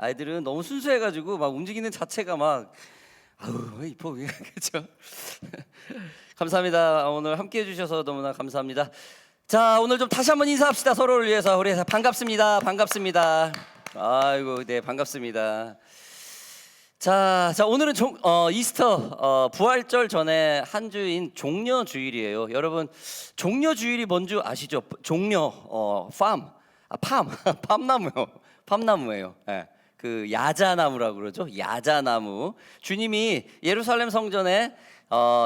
아이들은 너무 순수해가지고 막 움직이는 자체가 막 아우 이뻐 그렇죠? 감사합니다. 오늘 함께해 주셔서 너무나 감사합니다. 자, 오늘 좀 다시 한번 인사합시다. 서로를 위해서. 우리 반갑습니다. 반갑습니다. 아이고, 네, 반갑습니다. 자, 오늘은 이스터 부활절 전에 한 주인 종려 주일이에요. 여러분, 종려 주일이 뭔지 아시죠? 종려 팜나무요. 팜나무예요. 네. 그 야자나무라고 그러죠. 야자나무. 주님이 예루살렘 성전에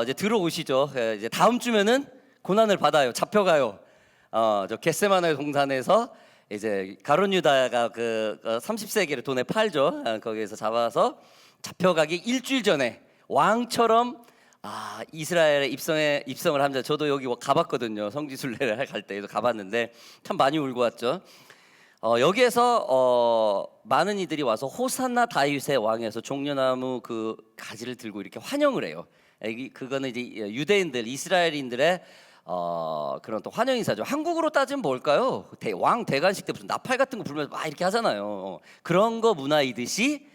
이제 들어오시죠. 이제 다음 주면은 고난을 받아요. 잡혀가요. 저 겟세마네 동산에서 이제 가룟 유다가 그 30세기를 돈에 팔죠. 거기에서 잡아서 잡혀가기 일주일 전에 왕처럼 이스라엘에 입성을 합니다. 저도 여기 가봤거든요. 성지순례를 갈 때도 가봤는데 참 많이 울고 왔죠. 여기에서 많은 이들이 와서 호산나 다윗의 왕에서 종려나무 그 가지를 들고 이렇게 환영을 해요. 그거는 이제 유대인들, 이스라엘인들의 그런 또 환영 인사죠. 한국으로 따지면 뭘까요? 왕 대관식 때 무슨 나팔 같은 거 불면서 막 이렇게 하잖아요. 그런 거 문화이듯이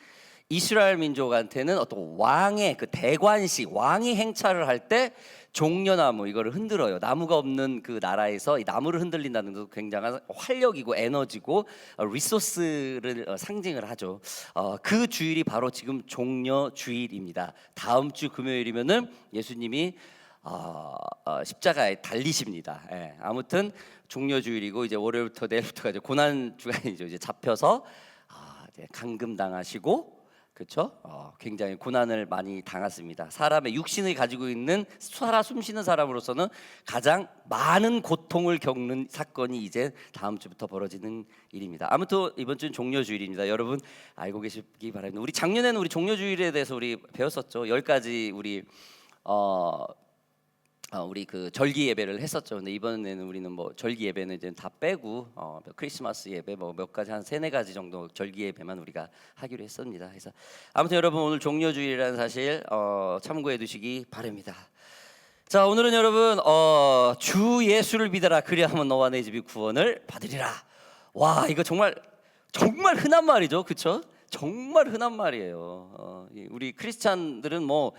이스라엘 민족한테는 어떤 왕의 그 대관식, 왕이 행차를 할 때 종려나무 이거를 흔들어요. 나무가 없는 그 나라에서 이 나무를 흔들린다는 것도 굉장한 활력이고 에너지고 리소스를 상징을 하죠. 그 주일이 바로 지금 종려 주일입니다. 다음 주 금요일이면은 예수님이 십자가에 달리십니다. 예, 아무튼 종려 주일이고 이제 월요일부터 내일부터가 이제 고난 주간이죠. 이제 잡혀서 이제 감금당하시고. 그렇죠? 굉장히 고난을 많이 당했습니다. 사람의 육신을 가지고 있는 살아 숨쉬는 사람으로서는 가장 많은 고통을 겪는 사건이 이제 다음 주부터 벌어지는 일입니다. 아무튼 이번 주는 종려주일입니다. 여러분 알고 계시기 바랍니다. 우리 작년에는 우리 종려주일에 대해서 우리 배웠었죠. 10가지 우리 그 절기 예배를 했었죠. 근데 이번에는 우리는 뭐 절기 예배는 이제 다 빼고 크리스마스 예배 뭐 몇 가지 한 3-4가지 정도 절기 예배만 우리가 하기로 했습니다. 그래서 아무튼 여러분 오늘 종려주일이라는 사실 참고해 두시기 바랍니다. 자, 오늘은 여러분 주 예수를 믿어라 그리하면 너와 내 집이 구원을 받으리라. 와, 이거 정말 흔한 말이죠. 그렇죠? 정말 흔한 말이에요. 우리 크리스찬들은 뭐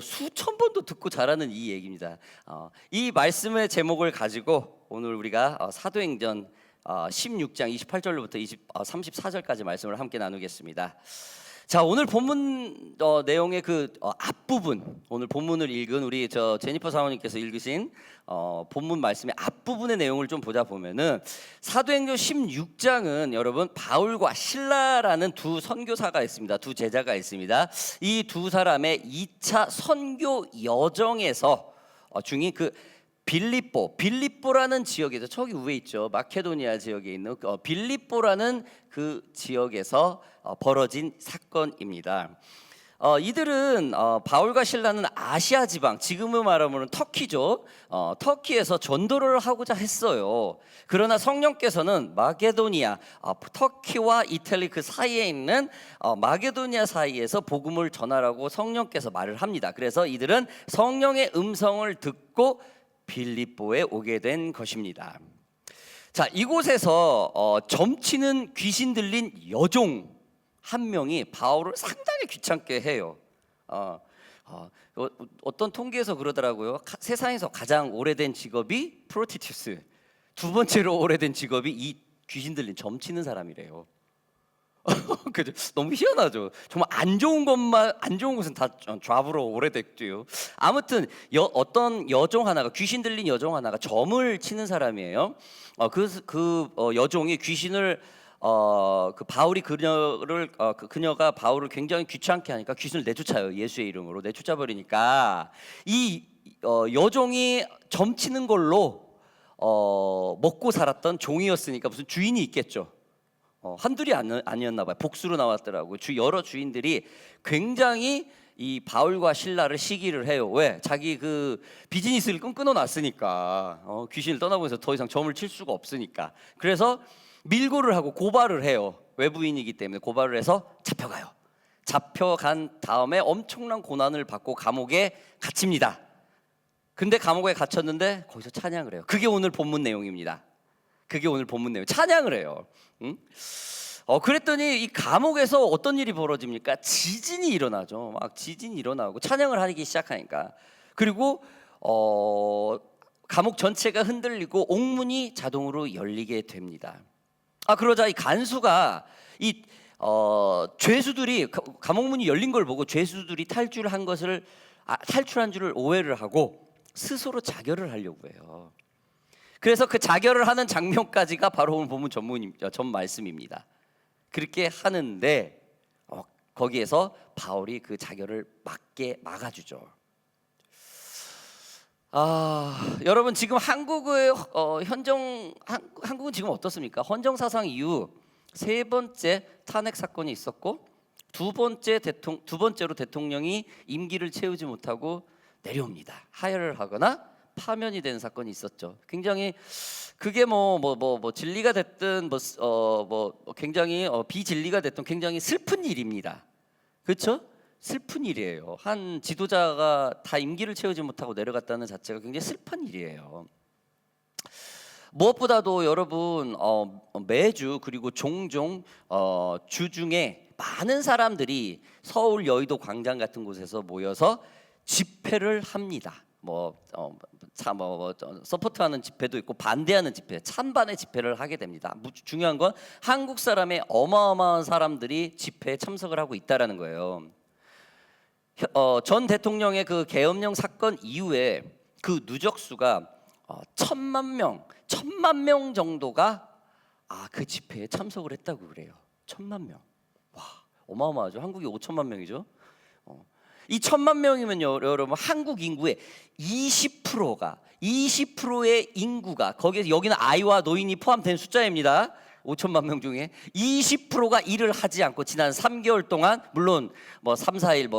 수천 번도 듣고 자라는 이 얘기입니다. 이 말씀의 제목을 가지고 오늘 우리가 사도행전 16장 28절로부터 34절까지 말씀을 함께 나누겠습니다. 자, 오늘 본문 내용의 그 앞부분, 오늘 본문을 읽은 우리 제니퍼 사모님께서 읽으신 본문 말씀의 앞부분의 내용을 좀 보자 보면은 사도행전 16장은 여러분 바울과 실라라는 두 선교사가 있습니다. 두 제자가 있습니다. 이 두 사람의 2차 선교 여정에서 중인 그 빌립보라는 지역에서 저기 위에 있죠. 마케도니아 지역에 있는 빌립보라는 그 지역에서 벌어진 사건입니다. 이들은 바울과 실라는 아시아 지방, 지금은 말하면 터키죠. 터키에서 전도를 하고자 했어요. 그러나 성령께서는 마게도니아, 터키와 이탈리 그 사이에 있는 마게도니아 사이에서 복음을 전하라고 성령께서 말을 합니다. 그래서 이들은 성령의 음성을 듣고 빌립보에 오게 된 것입니다. 자, 이곳에서 점치는 귀신 들린 여종 한 명이 바울을 상당히 귀찮게 해요. 어떤 통계에서 그러더라고요. 세상에서 가장 오래된 직업이 프로티튜스, 두 번째로 오래된 직업이 이 귀신 들린 점치는 사람이래요. 너무 희한하죠. 정말 안 좋은 것은 다 좌우로 오래됐죠. 아무튼 어떤 여종 하나가, 귀신 들린 여종 하나가 점을 치는 사람이에요. 그 여종이 귀신을 바울이 그녀가 바울을 굉장히 귀찮게 하니까 귀신을 내쫓아요. 예수의 이름으로 내쫓아 버리니까 이 여종이 점치는 걸로 먹고 살았던 종이었으니까 무슨 주인이 있겠죠. 한둘이 아니었나 봐요. 복수로 나왔더라고요. 여러 주인들이 굉장히 이 바울과 실라를 시기를 해요. 왜? 자기 그 비즈니스를 끊어놨으니까 귀신을 떠나보면서 더 이상 점을 칠 수가 없으니까. 그래서 밀고를 하고 고발을 해요. 외부인이기 때문에 고발을 해서 잡혀가요. 잡혀간 다음에 엄청난 고난을 받고 감옥에 갇힙니다. 근데 감옥에 갇혔는데 거기서 찬양을 해요. 그게 오늘 본문 내용입니다. 그게 오늘 본문 내용. 찬양을 해요. 응? 그랬더니 이 감옥에서 어떤 일이 벌어집니까? 지진이 일어나죠. 막 지진이 일어나고 찬양을 하기 시작하니까. 그리고 감옥 전체가 흔들리고 옥문이 자동으로 열리게 됩니다. 그러자 이 간수가 이 죄수들이 감옥 문이 열린 걸 보고 죄수들이 탈출한 줄을 오해를 하고 스스로 자결을 하려고 해요. 그래서 그 자결을 하는 장면까지가 바로 오늘 본문 전 말씀입니다. 그렇게 하는데 거기에서 바울이 그 자결을 막아주죠. 여러분 지금 한국의 한국은 지금 어떻습니까? 헌정 사상 이후 세 번째 탄핵 사건이 있었고 두 번째로 대통령이 임기를 채우지 못하고 내려옵니다. 하야를 하거나 파면이 된 사건이 있었죠. 굉장히 그게 뭐 진리가 됐든 굉장히 비진리가 됐든 굉장히 슬픈 일입니다. 그렇죠? 슬픈 일이에요. 한 지도자가 다 임기를 채우지 못하고 내려갔다는 자체가 굉장히 슬픈 일이에요. 무엇보다도 여러분 매주 그리고 종종 주중에 많은 사람들이 서울 여의도 광장 같은 곳에서 모여서 집회를 합니다. 서포트하는 집회도 있고 반대하는 집회, 찬반의 집회를 하게 됩니다. 중요한 건 한국 사람의 어마어마한 사람들이 집회에 참석을 하고 있다라는 거예요. 전 대통령의 그 계엄령 사건 이후에 그 누적수가 1,000만 명 정도가 그 집회에 참석을 했다고 그래요. 1,000만 명. 와, 어마어마하죠. 한국이 5천만 명이죠. 이 1,000만 명이면요, 여러분 한국 인구의 20%의 인구가 거기에 여기는 아이와 노인이 포함된 숫자입니다. 5천만 명 중에 20%가 일을 하지 않고 지난 3개월 동안 물론 3, 4일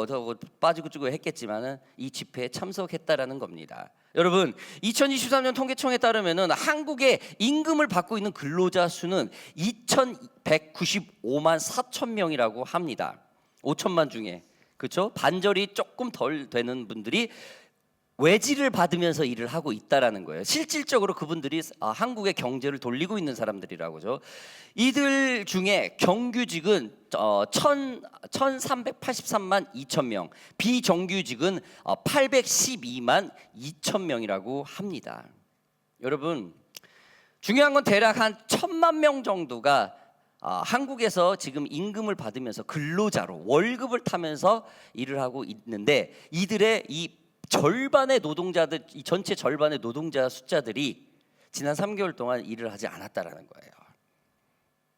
빠지고 쭈고 했겠지만은 이 집회에 참석했다라는 겁니다. 여러분 2023년 통계청에 따르면은 한국의 임금을 받고 있는 근로자 수는 2,195만 4천 명이라고 합니다. 5천만 중에 그렇죠? 반절이 조금 덜 되는 분들이 외지를 받으면서 일을 하고 있다라는 거예요. 실질적으로 그분들이 한국의 경제를 돌리고 있는 사람들이라고죠. 이들 중에 정규직은 1,383만 2천 명, 비정규직은 812만 2천 명이라고 합니다. 여러분 중요한 건 대략 한 1,000만 명 정도가 한국에서 지금 임금을 받으면서 근로자로 월급을 타면서 일을 하고 있는데 이들의 이 절반의 노동자들, 이 전체 절반의 노동자 숫자들이 지난 3개월 동안 일을 하지 않았다라는 거예요.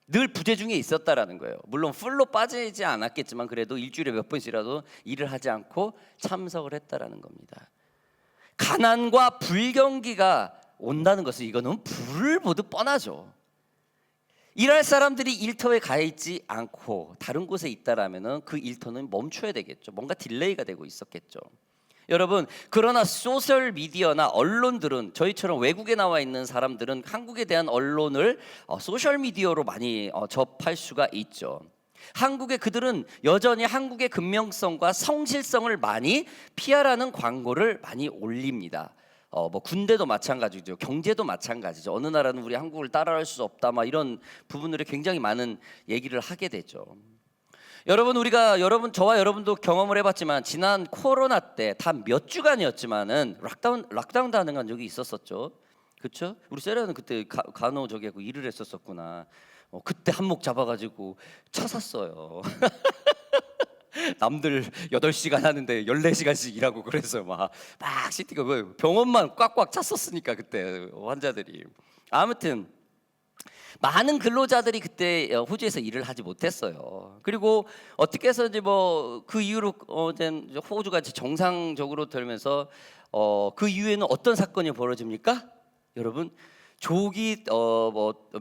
늘 부재 중에 있었다라는 거예요. 물론 풀로 빠지지 않았겠지만 그래도 일주일에 몇 번씩이라도 일을 하지 않고 참석을 했다라는 겁니다. 가난과 불경기가 온다는 것은 이거는 불을 보듯 뻔하죠. 일할 사람들이 일터에 가 있지 않고 다른 곳에 있다라면은 그 일터는 멈춰야 되겠죠. 뭔가 딜레이가 되고 있었겠죠. 여러분 그러나 소셜 미디어나 언론들은 저희처럼 외국에 나와 있는 사람들은 한국에 대한 언론을 소셜 미디어로 많이 접할 수가 있죠. 그들은 여전히 한국의 근명성과 성실성을 많이 피하라는 광고를 많이 올립니다. 군대도 마찬가지죠. 경제도 마찬가지죠. 어느 나라는 우리 한국을 따라할 수 없다 이런 부분들이 굉장히 많은 얘기를 하게 되죠. 저와 여러분도 경험을 해봤지만 지난 코로나 때 다 몇 주간이었지만은 락다운 당한 적이 있었었죠. 그렇죠? 우리 세라는 그때 간호적이고 일을 했었었구나. 그때 한몫 잡아가지고 차 샀어요. 남들 8시간 하는데 14시간씩 일하고 그래서 막 시티가 병원만 꽉꽉 찼었으니까 그때 환자들이. 아무튼 많은 근로자들이 그때 호주에서 일을 하지 못했어요. 그리고 어떻게 해서인지 그 이후로 호주가 정상적으로 되면서 그 이후에는 어떤 사건이 벌어집니까? 여러분 조기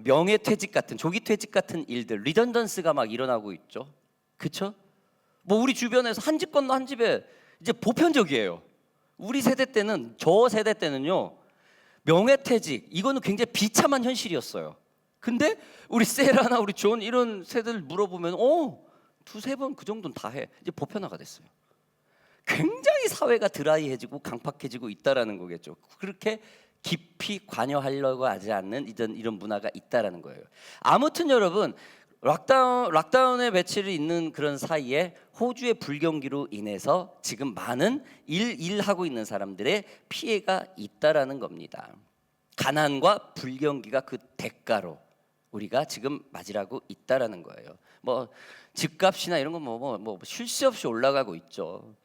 명예퇴직 같은 조기 퇴직 같은 일들, 리던던스가 막 일어나고 있죠. 그렇죠? 우리 주변에서 한 집 건너 한 집에 이제 보편적이에요. 우리 세대 때는 저 세대 때는요 명예퇴직 이거는 굉장히 비참한 현실이었어요. 근데 우리 세라나 우리 존 이런 세대를 물어보면 두세 번 그 정도는 다 해. 이제 보편화가 됐어요. 굉장히 사회가 드라이해지고 강팍해지고 있다라는 거겠죠. 그렇게 깊이 관여하려고 하지 않는 이런 문화가 있다라는 거예요. 아무튼 여러분 락다운의 며칠이 있는 그런 사이에 호주의 불경기로 인해서 지금 많은 일하고 있는 사람들의 피해가 있다라는 겁니다. 가난과 불경기가 그 대가로 우리가 지금 맞이라고 있다라는 거예요. 뭐 집값이나 이런 건 뭐 쉴 새 없이 올라가고 있죠.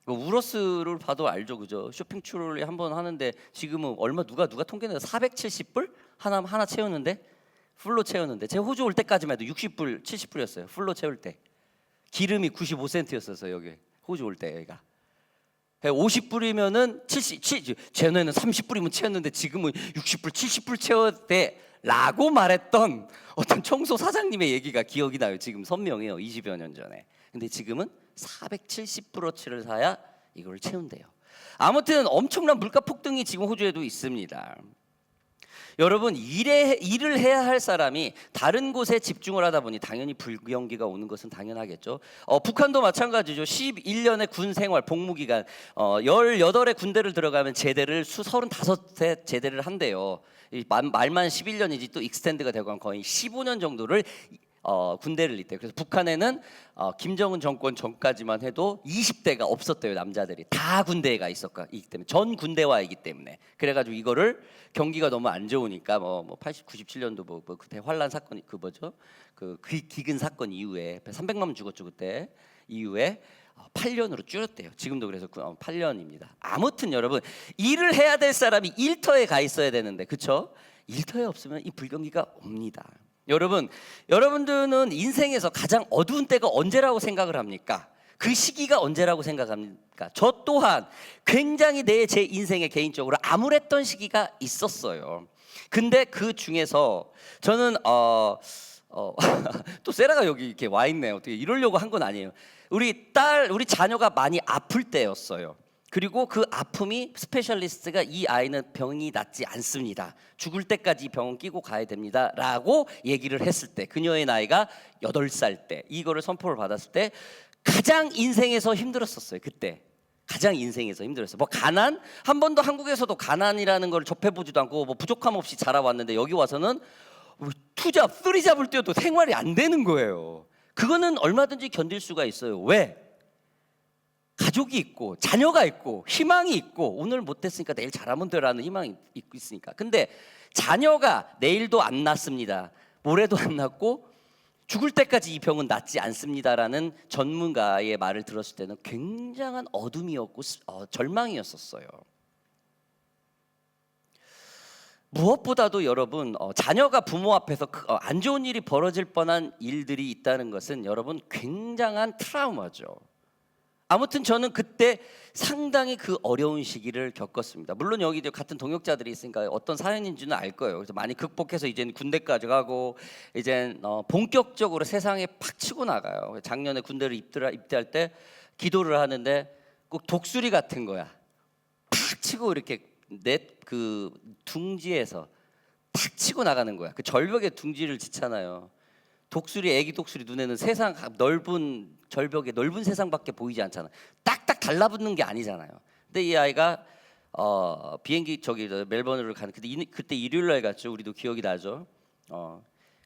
우러스를 봐도 알죠, 그죠? 쇼핑 트롤리 한번 하는데 지금은 얼마 누가 통계내서 470불 하나 채우는데 풀로 채우는데 제 호주 올 때까지만 해도 60불, 70불이었어요. 풀로 채울 때 기름이 95센트였어요. 여기 호주 올 때 여기가 50불이면은 70, 전에는 30불이면 채웠는데 지금은 60불, 70불 채울 때라고 말했던 어떤 청소 사장님의 얘기가 기억이 나요. 지금 선명해요. 20여 년 전에. 근데 지금은 470불어치를 사야 이걸 채운대요. 아무튼 엄청난 물가 폭등이 지금 호주에도 있습니다. 여러분 일을 해야 할 사람이 다른 곳에 집중을 하다 보니 당연히 불경기가 오는 것은 당연하겠죠. 북한도 마찬가지죠. 11년의 군 생활 복무 기간 18의 군대를 들어가면 제대를 35세 제대를 한대요. 말만 11년이지 또 익스텐드가 되고 거의 15년 정도를 군대를 있대요. 그래서 북한에는 김정은 정권 전까지만 해도 20대가 없었대요. 남자들이 다 군대에 가 있었기 때문에 전 군대화이기 때문에 그래가지고 이거를 경기가 너무 안 좋으니까 뭐 80, 97년도 뭐 그때 환란 사건이 그 뭐죠? 그 기근 사건 이후에 300만 명 죽었죠 그때 이후에 8년으로 줄였대요. 지금도 그래서 8년입니다. 아무튼 여러분 일을 해야 될 사람이 일터에 가 있어야 되는데 그렇죠? 일터에 없으면 이 불경기가 옵니다. 여러분들은 인생에서 가장 어두운 때가 언제라고 생각을 합니까? 그 시기가 언제라고 생각합니까? 저 또한 굉장히 제 인생에 개인적으로 암울했던 시기가 있었어요. 근데 그 중에서 저는 또 세라가 여기 이렇게 와 있네요. 어떻게 이러려고 한 건 아니에요. 우리 자녀가 많이 아플 때였어요. 그리고 그 아픔이 스페셜리스트가 이 아이는 병이 낫지 않습니다. 죽을 때까지 병원 끼고 가야 됩니다. 라고 얘기를 했을 때 그녀의 나이가 8살 때 이거를 선포를 받았을 때 가장 인생에서 힘들었었어요. 그때 가장 인생에서 힘들었어요. 뭐 가난? 한 번도 한국에서도 가난이라는 걸 접해보지도 않고 뭐 부족함 없이 자라왔는데 여기 와서는 투잡, 쓰리잡을 뛰어도 생활이 안 되는 거예요. 그거는 얼마든지 견딜 수가 있어요. 왜? 가족이 있고 자녀가 있고 희망이 있고 오늘 못했으니까 내일 잘하면 되라는 희망이 있으니까. 근데 자녀가 내일도 안 낫습니다. 모레도 안 낫고 죽을 때까지 이 병은 낫지 않습니다라는 전문가의 말을 들었을 때는 굉장한 어둠이었고 절망이었었어요. 무엇보다도 여러분 자녀가 부모 앞에서 안 좋은 일이 벌어질 뻔한 일들이 있다는 것은 여러분 굉장한 트라우마죠. 아무튼 저는 그때 상당히 그 어려운 시기를 겪었습니다. 물론 여기 같은 동역자들이 있으니까 어떤 사연인지는 알 거예요. 그래서 많이 극복해서 이제는 군대까지 가고 이젠 본격적으로 세상에 팍 치고 나가요. 작년에 군대를 입대할 때 기도를 하는데 꼭 독수리 같은 거야. 팍 치고 이렇게 내 그 둥지에서 탁 치고 나가는 거야. 그 절벽에 둥지를 짓잖아요. 애기 독수리 눈에는 세상 넓은 절벽에 넓은 세상밖에 보이지 않잖아. 딱딱 달라붙는 게 아니잖아요. 근데 이 아이가 비행기 멜버른으로 가는 그때 일요일 날 갔죠. 우리도 기억이 나죠.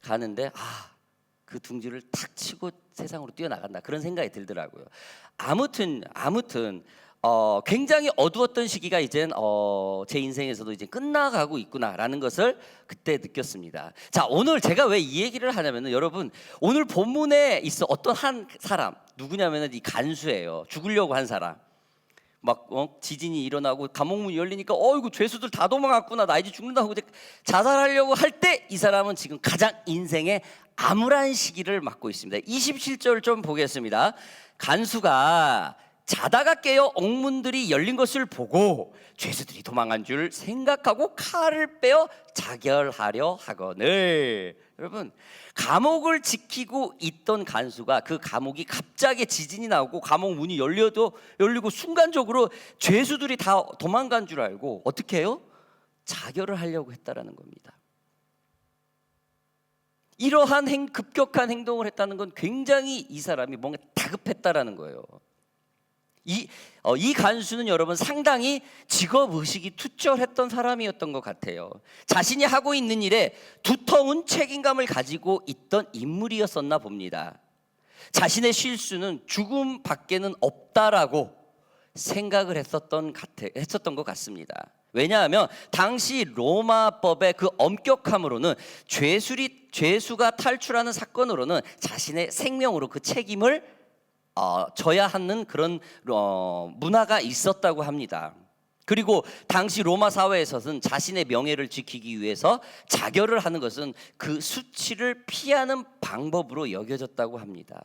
가는데 그 둥지를 탁 치고 세상으로 뛰어나간다 그런 생각이 들더라고요. 아무튼 굉장히 어두웠던 시기가 이젠 제 인생에서도 이제 끝나가고 있구나라는 것을 그때 느꼈습니다. 자, 오늘 제가 왜 이 얘기를 하냐면은 여러분 오늘 본문에 있어 어떤 한 사람 누구냐면은 이 간수예요. 죽으려고 한 사람. 막 지진이 일어나고 감옥문이 열리니까 이거 죄수들 다 도망갔구나 나 이제 죽는다고 자살하려고 할 때 이 사람은 지금 가장 인생의 암울한 시기를 맞고 있습니다. 27절 좀 보겠습니다. 간수가 자다가 깨어 옥문들이 열린 것을 보고 죄수들이 도망간 줄 생각하고 칼을 빼어 자결하려 하거늘. 여러분 감옥을 지키고 있던 간수가 그 감옥이 갑자기 지진이 나고 감옥 문이 열리고 순간적으로 죄수들이 다 도망간 줄 알고 어떻게 해요? 자결을 하려고 했다라는 겁니다. 이러한 급격한 행동을 했다는 건 굉장히 이 사람이 뭔가 다급했다라는 거예요. 이 간수는 여러분 상당히 직업 의식이 투철했던 사람이었던 것 같아요. 자신이 하고 있는 일에 두터운 책임감을 가지고 있던 인물이었었나 봅니다. 자신의 실수는 죽음밖에는 없다라고 생각을 했었던 것 같습니다. 왜냐하면 당시 로마법의 그 엄격함으로는 죄수가 탈출하는 사건으로는 자신의 생명으로 그 책임을 져야 하는 그런 문화가 있었다고 합니다. 그리고 당시 로마 사회에서는 자신의 명예를 지키기 위해서 자결을 하는 것은 그 수치를 피하는 방법으로 여겨졌다고 합니다.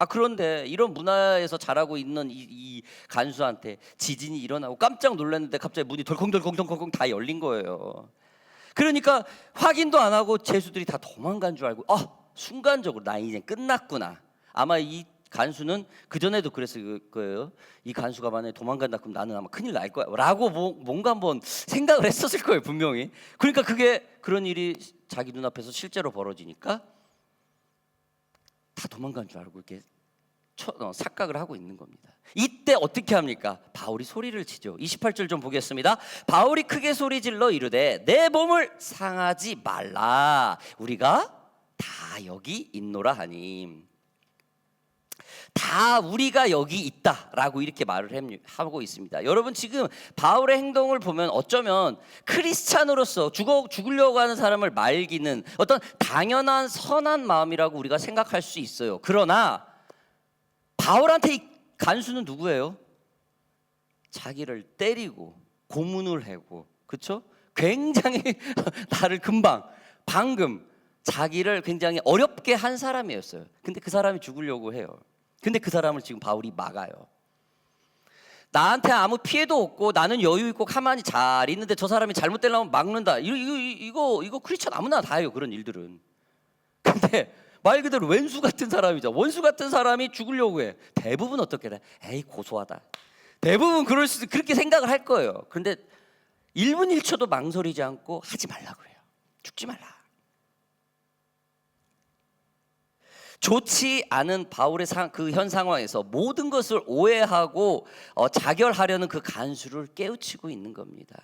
그런데 이런 문화에서 자라고 있는 이 간수한테 지진이 일어나고 깜짝 놀랐는데 갑자기 문이 덜컹덜컹덜컹 다 열린 거예요. 그러니까 확인도 안 하고 죄수들이 다 도망간 줄 알고 순간적으로 나 이제 끝났구나. 아마 이 간수는 그전에도 그랬을 거예요. 이 간수가 만약에 도망간다 그럼 나는 아마 큰일 날 거야 라고 뭔가 한번 생각을 했었을 거예요, 분명히. 그러니까 그런 일이 자기 눈앞에서 실제로 벌어지니까 다 도망간 줄 알고 이렇게 착각을 하고 있는 겁니다. 이때 어떻게 합니까? 바울이 소리를 치죠. 28절 좀 보겠습니다. 바울이 크게 소리질러 이르되 내 몸을 상하지 말라. 우리가 다 여기 있노라 하니. 다 우리가 여기 있다라고 이렇게 말을 하고 있습니다. 여러분 지금 바울의 행동을 보면 어쩌면 크리스찬으로서 죽으려고 하는 사람을 말기는 어떤 당연한 선한 마음이라고 우리가 생각할 수 있어요. 그러나 바울한테 이 간수는 누구예요? 자기를 때리고 고문을 하고, 그렇죠? 굉장히 나를 방금 자기를 굉장히 어렵게 한 사람이었어요. 근데 그 사람이 죽으려고 해요. 근데 그 사람을 지금 바울이 막아요. 나한테 아무 피해도 없고 나는 여유 있고 가만히 잘 있는데 저 사람이 잘못되려면 막는다. 이거 크리스천 아무나 다 해요, 그런 일들은. 근데 말 그대로 왼수 같은 사람이죠. 원수 같은 사람이 죽으려고 해. 대부분 어떻게 돼? 에이 고소하다. 대부분 그렇게 생각을 할 거예요. 그런데 1분 1초도 망설이지 않고 하지 말라 그래요. 죽지 말라. 좋지 않은 바울의 그 현 상황에서 모든 것을 오해하고 자결하려는 그 간수를 깨우치고 있는 겁니다.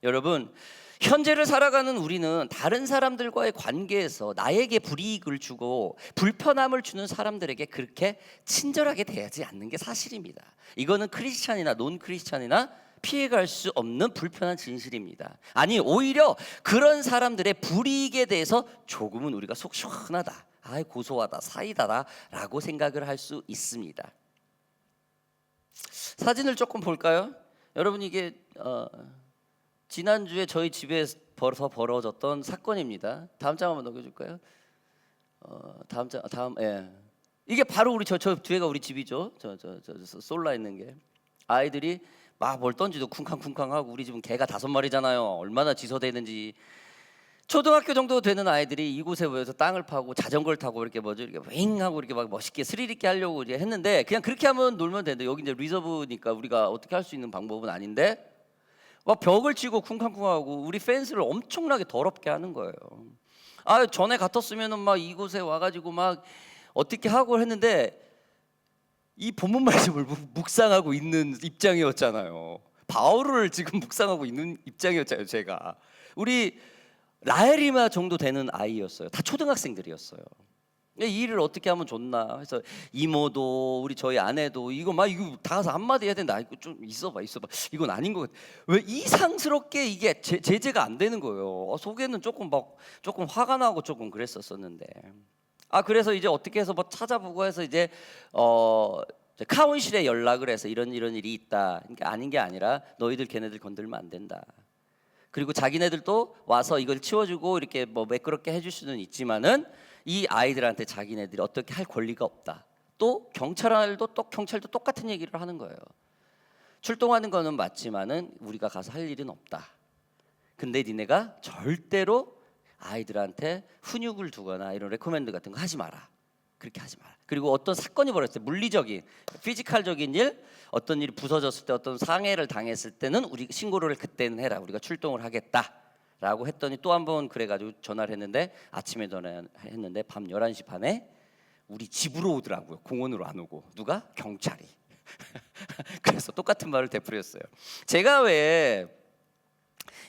여러분, 현재를 살아가는 우리는 다른 사람들과의 관계에서 나에게 불이익을 주고 불편함을 주는 사람들에게 그렇게 친절하게 대하지 않는 게 사실입니다. 이거는 크리스찬이나 논 크리스찬이나 피해갈 수 없는 불편한 진실입니다. 아니, 오히려 그런 사람들의 불이익에 대해서 조금은 우리가 속 시원하다, 고소하다, 사이다다 라고 생각을 할 수 있습니다. 사진을 조금 볼까요? 여러분, 이게 지난주에 저희 집에서 벌어졌던 사건입니다. 다음 장 한번 넘겨줄까요? 다음 이게 바로 우리 저 뒤에가 우리 집이죠. 저 솔라 있는 게. 아이들이 막 뭘 던지도 쿵쾅쿵쾅하고, 우리 집은 개가 5마리잖아요. 얼마나 지소되는지. 초등학교 정도 되는 아이들이 이곳에 모여서 땅을 파고 자전거를 타고 이렇게 이렇게 윙하고 이렇게 막 멋있게 스릴 있게 하려고 이제 했는데, 그냥 그렇게 하면 놀면 되는데 여기 이제 리저브니까 우리가 어떻게 할 수 있는 방법은 아닌데 막 벽을 치고 쿵쾅쿵하고 우리 펜스를 엄청나게 더럽게 하는 거예요. 전에 같았으면은 막 이곳에 와가지고 막 어떻게 하고 했는데, 이 본문 말씀을 묵상하고 있는 입장이었잖아요. 바울을 지금 묵상하고 있는 입장이었잖아요. 제가 우리 라헬이마 정도 되는 아이였어요. 다 초등학생들이었어요. 이 일을 어떻게 하면 좋나 해서 이모도 저희 아내도 이거 다 가서 한마디 해야 된다. 이거 좀 있어봐. 이건 아닌 것 같아. 왜 이상스럽게 이게 제재가 안 되는 거예요. 속에는 조금 화가 나고 조금 그랬었는데. 그래서 이제 어떻게 해서 찾아보고 해서 이제 카운실에 연락을 해서 이런 일이 있다. 그러니까 아닌 게 아니라 너희들 걔네들 건들면 안 된다. 그리고 자기네들도 와서 이걸 치워주고 이렇게 매끄럽게 해줄 수는 있지만은 이 아이들한테 자기네들이 어떻게 할 권리가 없다. 또 경찰도 똑같은 얘기를 하는 거예요. 출동하는 거는 맞지만은 우리가 가서 할 일은 없다. 근데 니네가 절대로 아이들한테 훈육을 두거나 이런 레코멘드 같은 거 하지 마라. 그렇게 하지 마라. 그리고 어떤 사건이 벌어졌을 때, 물리적인, 피지컬적인 일, 어떤 일이 부서졌을 때, 어떤 상해를 당했을 때는 우리 신고를 그때는 해라. 우리가 출동을 하겠다라고 했더니 또 한 번 그래가지고 전화를 했는데, 아침에 전화했는데 밤 11시 반에 우리 집으로 오더라고요. 공원으로 안 오고. 누가? 경찰이. 그래서 똑같은 말을 되풀이했어요. 제가 왜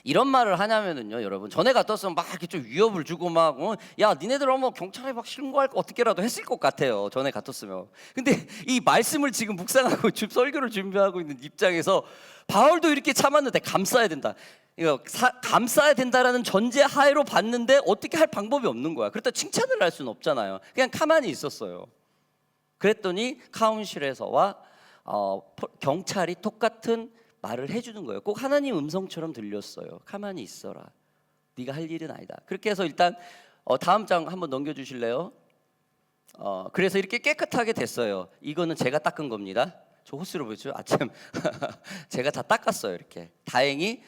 이런 말을 하냐면은요, 여러분, 전에 갔었으면 막 이렇게 좀 위협을 주고 막, 야, 니네들 뭐 경찰에 막 신고할 거 어떻게라도 했을 것 같아요. 전에 갔었으면. 근데 이 말씀을 지금 묵상하고 설교를 준비하고 있는 입장에서 바울도 이렇게 참았는데 감싸야 된다. 이거 감싸야 된다라는 전제 하에로 봤는데 어떻게 할 방법이 없는 거야. 그렇다 칭찬을 할 수는 없잖아요. 그냥 가만히 있었어요. 그랬더니 카운실에서와 경찰이 똑같은 말을 해주는 거예요. 꼭 하나님 음성처럼 들렸어요. 가만히 있어라. 네가 할 일은 아니다. 그렇게 해서 일단 다음 장 한번 넘겨주실래요? 그래서 이렇게 깨끗하게 됐어요. 이거는 제가 닦은 겁니다. 저 호스로 보이죠? 아침 제가 다 닦았어요. 이렇게 다행히.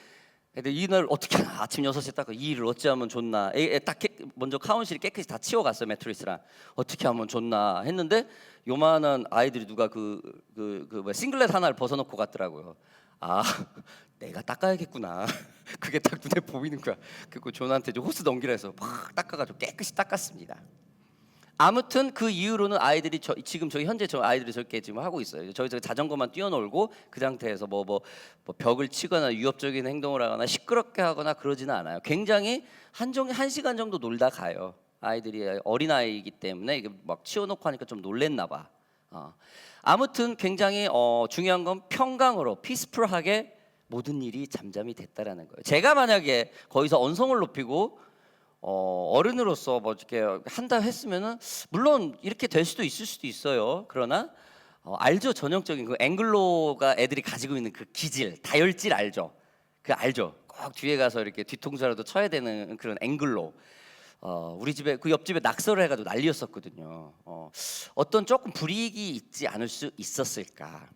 근데 이날 어떻게 하나 아침 6시에 닦고 이 일을 어찌하면 좋나. 딱 먼저 카운실이 깨끗이 다 치워갔어요. 매트리스랑. 어떻게 하면 좋나 했는데 요만한 아이들이 누가 뭐 싱글렛 하나를 벗어놓고 갔더라고요. 아, 내가 닦아야겠구나. 그게 딱 눈에 보이는 거야. 그리고 존한테 호스 넘기라 해서 막 닦아가지고 깨끗이 닦았습니다. 아무튼 그 이후로는 아이들이 지금 저희 현재 저 아이들이 저렇게 지금 하고 있어요. 저희 자전거만 뛰어놀고 그 상태에서 뭐 벽을 치거나 위협적인 행동을 하거나 시끄럽게 하거나 그러지는 않아요. 굉장히 한 시간 정도 놀다 가요. 아이들이 어린 아이이기 때문에 이게 막 치워놓고 하니까 좀 놀랬나 봐. 아무튼 굉장히 중요한 건 평강으로 피스풀하게 모든 일이 잠잠히 됐다라는 거예요. 제가 만약에 거기서 언성을 높이고 어른으로서 뭐 이렇게 한다 했으면은 물론 이렇게 될 수도 있을 수도 있어요. 그러나 알죠? 전형적인 그 앵글로가 애들이 가지고 있는 그 기질, 다혈질 알죠? 그 알죠? 꼭 뒤에 가서 이렇게 뒤통수라도 쳐야 되는 그런 앵글로. 우리 집에 그 옆집에 낙서를 해가지고 난리였었거든요. 어떤 조금 불이익이 있지 않을 수 있었을까?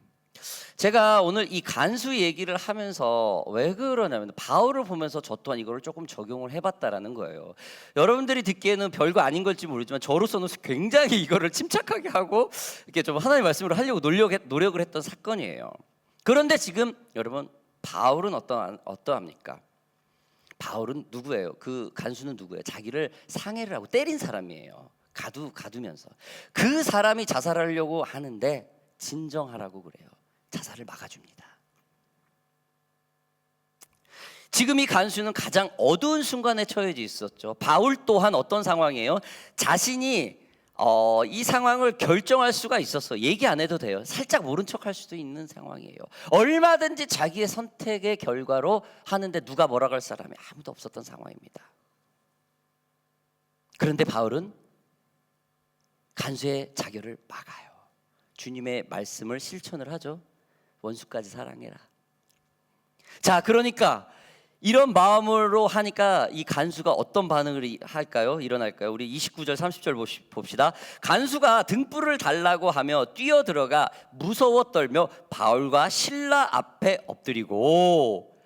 제가 오늘 이 간수 얘기를 하면서 왜 그러냐면 바울을 보면서 저 또한 이거를 조금 적용을 해봤다라는 거예요. 여러분들이 듣기에는 별거 아닌 걸지 모르지만 저로서는 굉장히 이거를 침착하게 하고 이렇게 좀 하나님의 말씀으로 하려고 노력을 했던 사건이에요. 그런데 지금 여러분 바울은 어떠합니까? 바울은 누구예요? 그 간수는 누구예요? 자기를 상해를 하고 때린 사람이에요. 가두면서 그 사람이 자살하려고 하는데 진정하라고 그래요. 자살을 막아줍니다. 지금 이 간수는 가장 어두운 순간에 처해져 있었죠. 바울 또한 어떤 상황이에요? 자신이 이 상황을 결정할 수가 있었어. 얘기 안 해도 돼요. 살짝 모른 척할 수도 있는 상황이에요. 얼마든지 자기의 선택의 결과로 하는데 누가 뭐라고 할 사람이 아무도 없었던 상황입니다. 그런데 바울은 간수의 자결을 막아요. 주님의 말씀을 실천을 하죠. 원수까지 사랑해라. 자, 그러니까 이런 마음으로 하니까 이 간수가 어떤 반응을 할까요? 일어날까요? 우리 29절 30절 봅시다. 간수가 등불을 달라고 하며 뛰어들어가 무서워 떨며 바울과 실라 앞에 엎드리고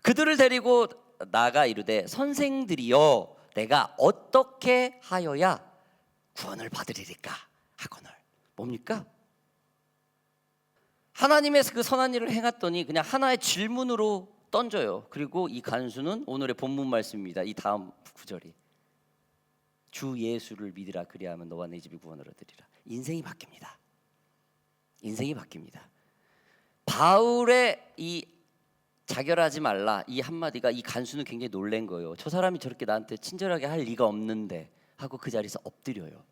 그들을 데리고 나가 이르되 선생들이여 내가 어떻게 하여야 구원을 받으리까 하거늘. 뭡니까? 하나님의 그 선한 일을 행했더니 그냥 하나의 질문으로 던져요. 그리고 이 간수는 오늘의 본문 말씀입니다. 이 다음 구절이 주 예수를 믿으라 그리하면 너와 내 집이 구원을 얻으리라. 인생이 바뀝니다. 인생이 바뀝니다. 바울의 이 자결하지 말라 이 한마디가 이 간수는 굉장히 놀란 거예요. 저 사람이 저렇게 나한테 친절하게 할 리가 없는데 하고 그 자리에서 엎드려요.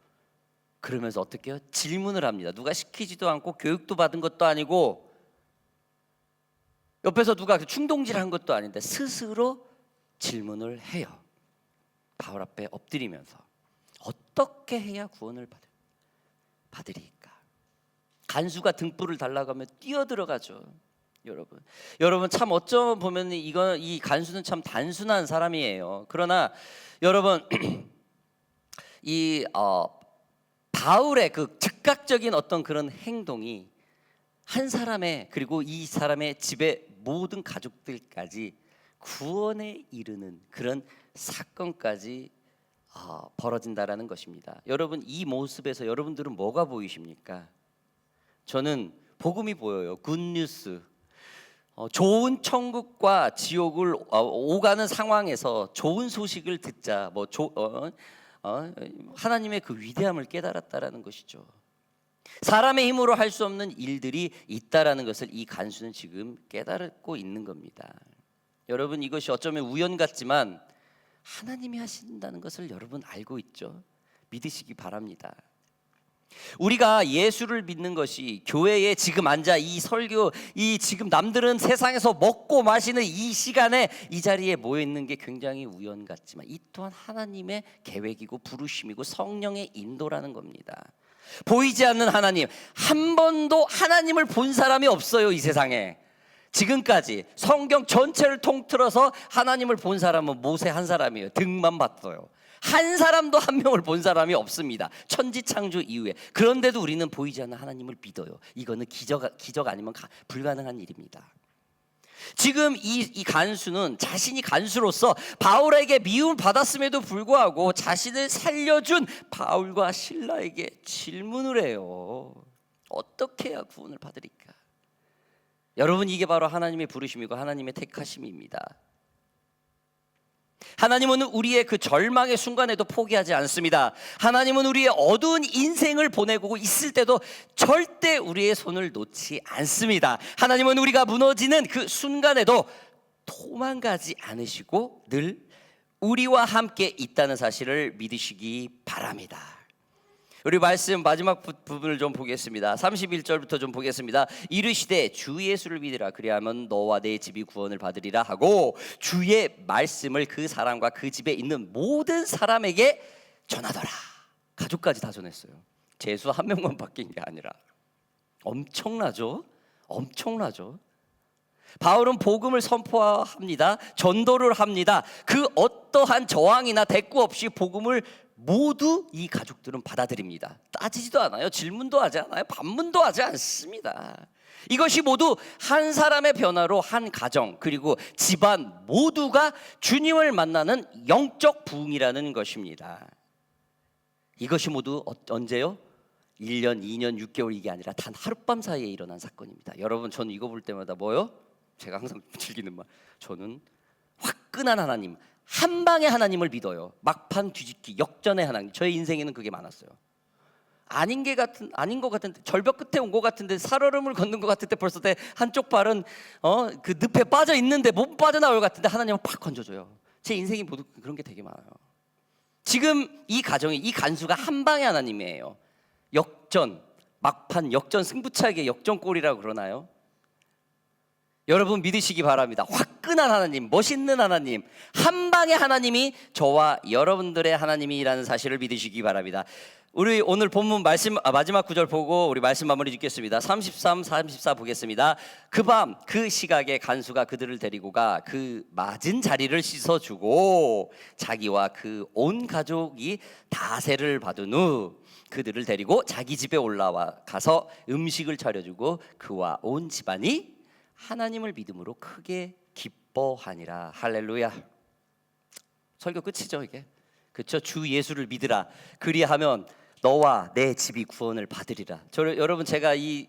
그러면서 어떻게 해요? 질문을 합니다. 누가 시키지도 않고 교육도 받은 것도 아니고 옆에서 누가 충동질한 것도 아닌데 스스로 질문을 해요. 바울 앞에 엎드리면서 어떻게 해야 구원을 받으리까? 간수가 등불을 달라고 하면 뛰어들어가죠. 여러분 참 어쩌면 보면 이 간수는 참 단순한 사람이에요. 그러나 여러분 이 바울의 그 즉각적인 어떤 그런 행동이 한 사람의 그리고 이 사람의 집의 모든 가족들까지 구원에 이르는 그런 사건까지 벌어진다라는 것입니다. 여러분 이 모습에서 여러분들은 뭐가 보이십니까? 저는 복음이 보여요. 굿뉴스. 좋은 천국과 지옥을 오가는 상황에서 좋은 소식을 듣자. 하나님의 그 위대함을 깨달았다라는 것이죠. 사람의 힘으로 할 수 없는 일들이 있다라는 것을 이 간수는 지금 깨닫고 있는 겁니다. 여러분, 이것이 어쩌면 우연 같지만 하나님이 하신다는 것을 여러분 알고 있죠? 믿으시기 바랍니다. 우리가 예수를 믿는 것이 교회에 지금 앉아 이 설교, 이 지금 남들은 세상에서 먹고 마시는 이 시간에 이 자리에 모여 있는 게 굉장히 우연 같지만 이 또한 하나님의 계획이고 부르심이고 성령의 인도라는 겁니다. 보이지 않는 하나님, 한 번도 하나님을 본 사람이 없어요. 이 세상에 지금까지 성경 전체를 통틀어서 하나님을 본 사람은 모세 한 사람이에요. 등만 봤어요. 한 사람도 한 명을 본 사람이 없습니다. 천지창조 이후에. 그런데도 우리는 보이지 않는 하나님을 믿어요. 이거는 기적 아니면 불가능한 일입니다. 지금 이 간수는 자신이 간수로서 바울에게 미움을 받았음에도 불구하고 자신을 살려준 바울과 실라에게 질문을 해요. 어떻게 해야 구원을 받으리까? 여러분, 이게 바로 하나님의 부르심이고 하나님의 택하심입니다. 하나님은 우리의 그 절망의 순간에도 포기하지 않습니다. 하나님은 우리의 어두운 인생을 보내고 있을 때도 절대 우리의 손을 놓지 않습니다. 하나님은 우리가 무너지는 그 순간에도 도망가지 않으시고 늘 우리와 함께 있다는 사실을 믿으시기 바랍니다. 우리 말씀 마지막 부분을 좀 보겠습니다. 31절부터 좀 보겠습니다. 이르시되 주 예수를 믿으라, 그리하면 너와 내 집이 구원을 받으리라 하고 주의 말씀을 그 사람과 그 집에 있는 모든 사람에게 전하더라. 가족까지 다 전했어요. 재수 한 명만 바뀐 게 아니라. 엄청나죠? 엄청나죠? 바울은 복음을 선포합니다. 전도를 합니다. 그 어떠한 저항이나 대꾸 없이 복음을 모두 이 가족들은 받아들입니다. 따지지도 않아요. 질문도 하지 않아요. 반문도 하지 않습니다. 이것이 모두 한 사람의 변화로 한 가정 그리고 집안 모두가 주님을 만나는 영적 부흥이라는 것입니다. 이것이 모두 언제요? 1년, 2년, 6개월 이게 아니라 단 하룻밤 사이에 일어난 사건입니다. 여러분, 저는 이거 볼 때마다 뭐요? 제가 항상 즐기는 말, 저는 화끈한 하나님, 한 방의 하나님을 믿어요. 막판 뒤집기, 역전의 하나님. 저의 인생에는 그게 많았어요. 아닌 것 같은데, 절벽 끝에 온 것 같은데, 살얼음을 걷는 것 같을 때 벌써 내 한쪽 발은 그 늪에 빠져 있는데 못 빠져나올 것 같은데 하나님은 팍 건져줘요. 제 인생이 모두 그런 게 되게 많아요. 지금 이 가정이, 이 간수가 한 방의 하나님이에요. 역전, 막판 역전, 승부차기의 역전골이라고 그러나요? 여러분, 믿으시기 바랍니다. 화끈한 하나님, 멋있는 하나님, 한 방의 하나님이 저와 여러분들의 하나님이라는 사실을 믿으시기 바랍니다. 우리 오늘 본문 말씀 마지막 구절 보고 우리 말씀 마무리 짓겠습니다. 33, 34 보겠습니다. 그 밤 그 시각에 간수가 그들을 데리고 가 그 맞은 자리를 씻어주고 자기와 그 온 가족이 다세를 받은 후 그들을 데리고 자기 집에 올라와 가서 음식을 차려주고 그와 온 집안이 하나님을 믿음으로 크게 기뻐하니라. 할렐루야. 설교 끝이죠 이게. 그렇죠? 주 예수를 믿으라. 그리하면 너와 내 집이 구원을 받으리라. 여러분, 제가 이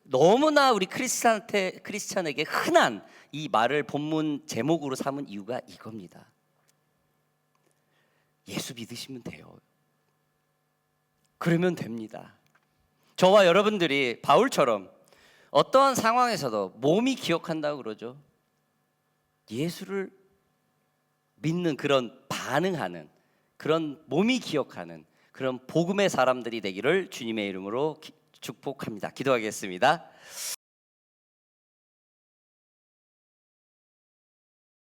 너무나 우리 크리스찬에게 흔한 이 말을 본문 제목으로 삼은 이유가 이겁니다. 예수 믿으시면 돼요. 그러면 됩니다. 저와 여러분들이 바울처럼 어떠한 상황에서도 몸이 기억한다고 그러죠. 예수를 믿는 그런 반응하는 그런 몸이 기억하는 그런 복음의 사람들이 되기를 주님의 이름으로 축복합니다. 기도하겠습니다.